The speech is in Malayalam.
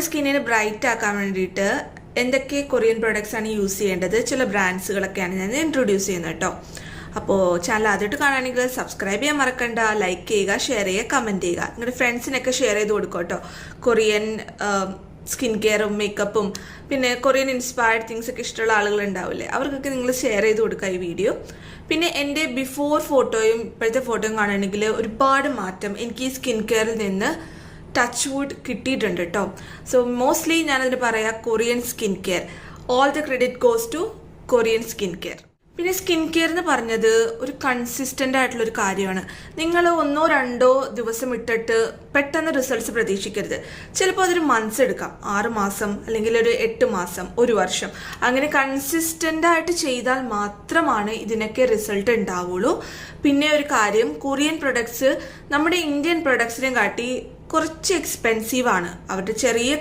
സ്കിന്നിനെ ബ്രൈറ്റ് ആക്കാൻ വേണ്ടിയിട്ട് എന്തൊക്കെ കൊറിയൻ പ്രൊഡക്ട്സ് ആണ് യൂസ് ചെയ്യേണ്ടത്, ചില ബ്രാൻഡ്സുകളൊക്കെയാണ് ഞാൻ ഇൻട്രൊഡ്യൂസ് ചെയ്യുന്നത് കേട്ടോ. അപ്പോൾ ചാനൽ ആദ്യമായിട്ട് കാണുകയാണെങ്കിൽ സബ്സ്ക്രൈബ് ചെയ്യാൻ മറക്കണ്ട, ലൈക്ക് ചെയ്യുക, ഷെയർ ചെയ്യുക, കമൻറ്റ് ചെയ്യുക. നിങ്ങളുടെ ഫ്രണ്ട്സിനൊക്കെ ഷെയർ ചെയ്ത് കൊടുക്കുക കേട്ടോ. കൊറിയൻ സ്കിൻ കെയറും മേക്കപ്പും പിന്നെ കൊറിയൻ ഇൻസ്പയർഡ് തിങ്സ് ഒക്കെ ഇഷ്ടമുള്ള ആളുകൾ ഉണ്ടാവില്ലേ, അവർക്കൊക്കെ നിങ്ങൾ ഷെയർ ചെയ്ത് കൊടുക്കുക ഈ വീഡിയോ. പിന്നെ എൻ്റെ ബിഫോർ ഫോട്ടോയും ഇപ്പോഴത്തെ ഫോട്ടോയും കാണുകയാണെങ്കിൽ ഒരുപാട് മാറ്റം എനിക്ക് ഈ സ്കിൻ കെയറിൽ നിന്ന് ടച്ച് വുഡ് കിട്ടിയിട്ടുണ്ട് കേട്ടോ. സോ മോസ്റ്റ്ലി ഞാനതിന് പറയാം Korean skin care. All the credit goes to Korean skin care. പിന്നെ സ്കിൻ കെയർ എന്ന് പറഞ്ഞത് ഒരു കൺസിസ്റ്റൻ്റ് ആയിട്ടുള്ളൊരു കാര്യമാണ്. നിങ്ങൾ 1-2 ദിവസം ഇട്ടിട്ട് പെട്ടെന്ന് റിസൾട്ട്സ് പ്രതീക്ഷിക്കരുത്. ചിലപ്പോൾ അതൊരു മന്ത്സ് എടുക്കാം, 6 മാസം അല്ലെങ്കിൽ ഒരു 8 മാസം, 1 വർഷം. അങ്ങനെ കൺസിസ്റ്റൻ്റ് ആയിട്ട് ചെയ്താൽ മാത്രമാണ് ഇതിനൊക്കെ റിസൾട്ട് ഉണ്ടാവുള്ളൂ. പിന്നെ ഒരു കാര്യം, കൊറിയൻ പ്രൊഡക്ട്സ് നമ്മുടെ ഇന്ത്യൻ പ്രൊഡക്ട്സിനെ കാട്ടി കുറച്ച് എക്സ്പെൻസീവ് ആണ്. അവരുടെ ചെറിയ